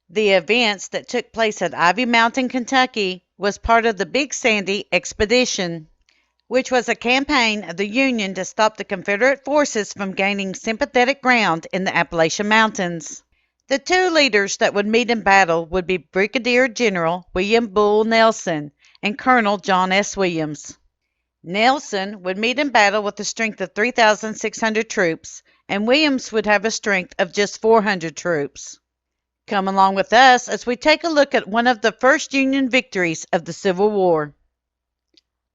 The events that took place at Ivy Mountain, Kentucky, was part of the Big Sandy Expedition, which was a campaign of the Union to stop the Confederate forces from gaining sympathetic ground in the Appalachian Mountains. The two leaders that would meet in battle would be Brigadier General William Bull Nelson and Colonel John S. Williams. Nelson would meet in battle with a strength of 3,600 troops, and Williams would have a strength of just 400 troops. Come along with us as we take a look at one of the first Union victories of the Civil War.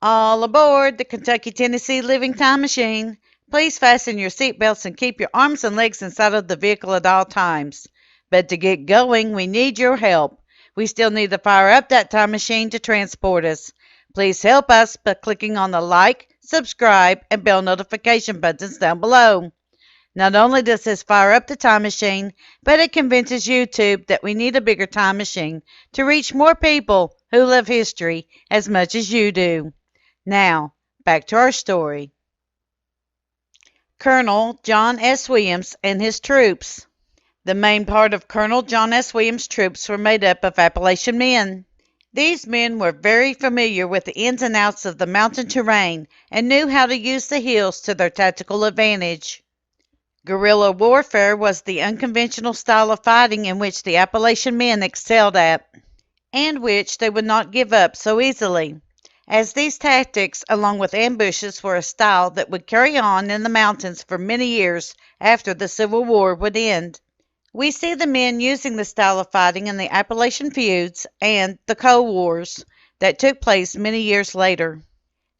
All aboard the Kentucky-Tennessee Living Time Machine. Please fasten your seatbelts and keep your arms and legs inside of the vehicle at all times. But to get going, we need your help. We still need to fire up that time machine to transport us. Please help us by clicking on the like, subscribe, and bell notification buttons down below. Not only does this fire up the time machine, but it convinces YouTube that we need a bigger time machine to reach more people who love history as much as you do. Now, back to our story. Colonel John S. Williams and his troops. The main part of Colonel John S. Williams' troops were made up of Appalachian men. These men were very familiar with the ins and outs of the mountain terrain and knew how to use the hills to their tactical advantage. Guerrilla warfare was the unconventional style of fighting in which the Appalachian men excelled at, and which they would not give up so easily, as these tactics, along with ambushes, were a style that would carry on in the mountains for many years after the Civil War would end. We see the men using the style of fighting in the Appalachian feuds and the Cold Wars that took place many years later.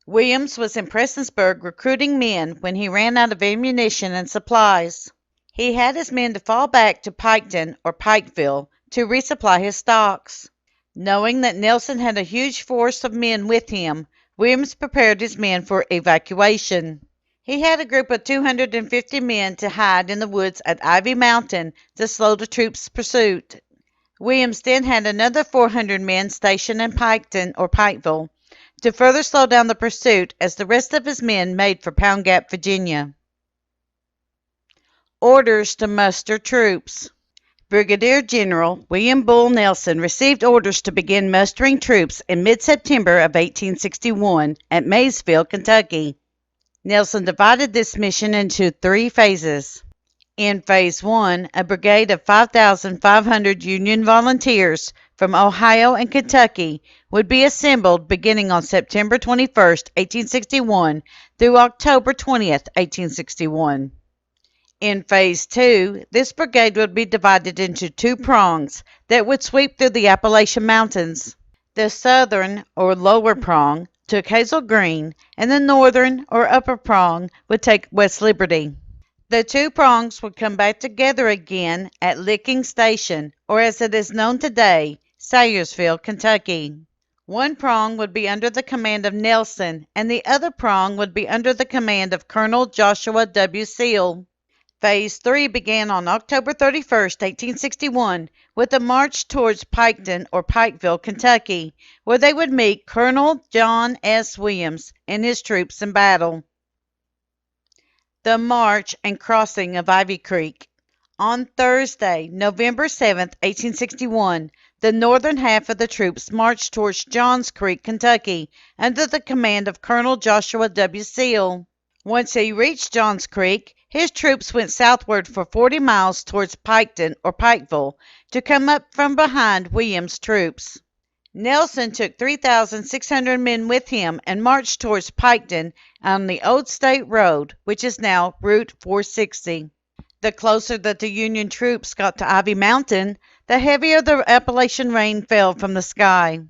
Williams was in Prestonsburg recruiting men when he ran out of ammunition and supplies. He had his men to fall back to Piketon or Pikeville to resupply his stocks. Knowing that Nelson had a huge force of men with him, Williams prepared his men for evacuation. He had a group of 250 men to hide in the woods at Ivy Mountain to slow the troops' pursuit. Williams then had another 400 men stationed in Piketon or Pikeville to further slow down the pursuit as the rest of his men made for Pound Gap, Virginia. Orders to muster troops. Brigadier General William Bull Nelson received orders to begin mustering troops in mid-September of 1861 at Maysville, Kentucky. Nelson divided this mission into 3 phases. In Phase 1, a brigade of 5,500 Union volunteers from Ohio and Kentucky would be assembled beginning on September 21, 1861 through October 20, 1861. In Phase 2, this brigade would be divided into 2 prongs that would sweep through the Appalachian Mountains. The southern or lower prong took Hazel Green, and the northern or upper prong would take West Liberty. The 2 prongs would come back together again at Licking Station, or as it is known today, Sayersville, Kentucky. One prong would be under the command of Nelson, and the other prong would be under the command of Colonel Joshua W. Seal. Phase 3 began on October 31, 1861, with a march towards Piketon or Pikeville, Kentucky, where they would meet Colonel John S. Williams and his troops in battle. The March and Crossing of Ivy Creek. On Thursday, November 7, 1861, the northern half of the troops marched towards Johns Creek, Kentucky, under the command of Colonel Joshua W. Seal. Once he reached Johns Creek, his troops went southward for 40 miles towards Piketon or Pikeville to come up from behind Williams' troops. Nelson took 3,600 men with him and marched towards Piketon on the Old State Road, which is now Route 460. The closer that the Union troops got to Ivy Mountain, the heavier the Appalachian rain fell from the sky.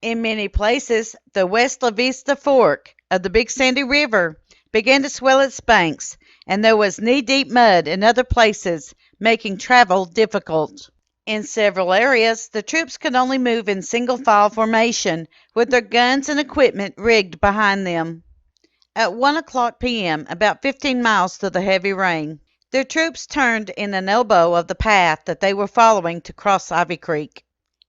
In many places, the West La Vista Fork of the Big Sandy River began to swell its banks, and there was knee-deep mud in other places, making travel difficult. In several areas, the troops could only move in single-file formation, with their guns and equipment rigged behind them. At 1:00 p.m., about 15 miles through the heavy rain, the troops turned in an elbow of the path that they were following to cross Ivy Creek.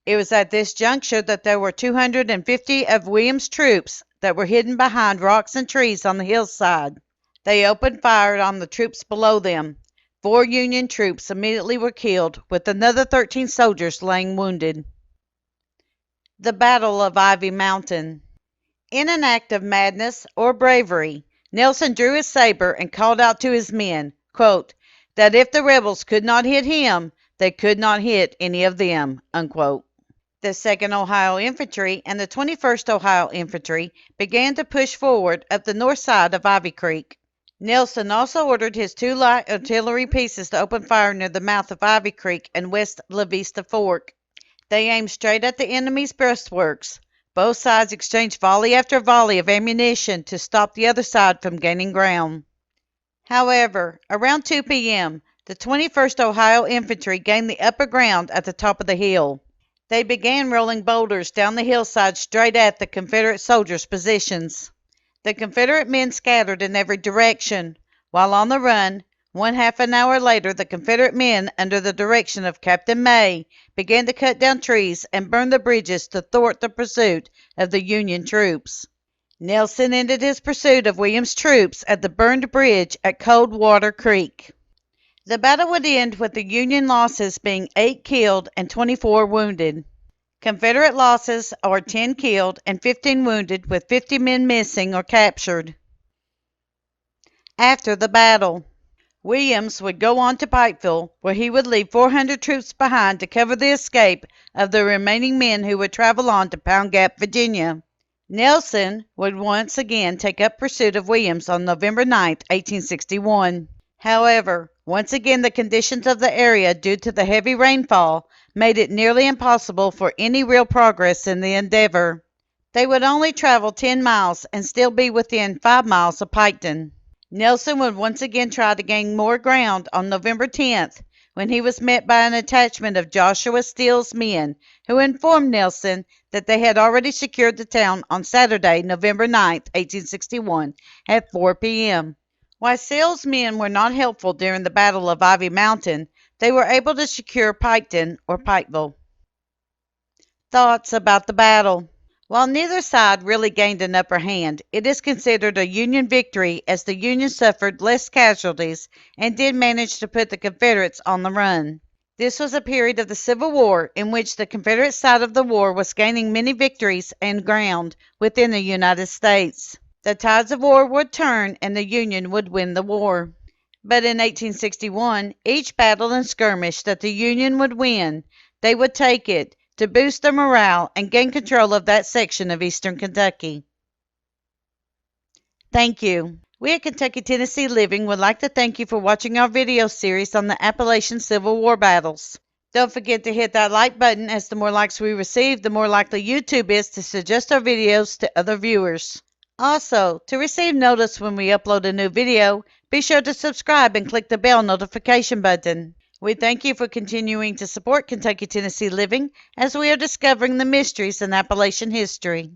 It was at this juncture that there were 250 of Williams' troops that were hidden behind rocks and trees on the hillside. They opened fire on the troops below them. 4 Union troops immediately were killed, with another 13 soldiers laying wounded. The Battle of Ivy Mountain. In an act of madness or bravery, Nelson drew his saber and called out to his men, quote, that if the rebels could not hit him, they could not hit any of them, unquote. The 2nd Ohio Infantry and the 21st Ohio Infantry began to push forward up the north side of Ivy Creek. Nelson also ordered his 2 light artillery pieces to open fire near the mouth of Ivy Creek and west La Vista Fork. They aimed straight at the enemy's breastworks. Both sides exchanged volley after volley of ammunition to stop the other side from gaining ground. However, around 2 p.m., the 21st Ohio Infantry gained the upper ground at the top of the hill. They began rolling boulders down the hillside straight at the Confederate soldiers' positions. The Confederate men scattered in every direction. While on the run, 1/2 an hour later, the Confederate men, under the direction of Captain May, began to cut down trees and burn the bridges to thwart the pursuit of the Union troops. Nelson ended his pursuit of William's troops at the burned bridge at Coldwater Creek. The battle would end with the Union losses being 8 killed and 24 wounded. Confederate losses are 10 killed and 15 wounded, with 50 men missing or captured. After the battle, Williams would go on to Pikeville, where he would leave 400 troops behind to cover the escape of the remaining men who would travel on to Pound Gap, Virginia. Nelson would once again take up pursuit of Williams on November 9, 1861. However, once again the conditions of the area due to the heavy rainfall made it nearly impossible for any real progress in the endeavor. They would only travel 10 miles and still be within 5 miles of Piketon. Nelson would once again try to gain more ground on November 10th, when he was met by an attachment of Joshua Steele's men, who informed Nelson that they had already secured the town on Saturday, November 9, 1861, at 4 p.m. While Steele's men were not helpful during the Battle of Ivy Mountain, they were able to secure Piketon or Pikeville. Thoughts about the battle. While neither side really gained an upper hand, it is considered a Union victory, as the Union suffered less casualties and did manage to put the Confederates on the run. This was a period of the Civil War in which the Confederate side of the war was gaining many victories and ground within the United States. The tides of war would turn and the Union would win the war. But in 1861, each battle and skirmish that the Union would win, they would take it to boost their morale and gain control of that section of eastern Kentucky. Thank you. We at Kentucky Tennessee Living would like to thank you for watching our video series on the Appalachian Civil War battles. Don't forget to hit that like button, as the more likes we receive, the more likely YouTube is to suggest our videos to other viewers. Also, to receive notice when we upload a new video, be sure to subscribe and click the bell notification button. We thank you for continuing to support Kentucky Tennessee Living as we are discovering the mysteries in Appalachian history.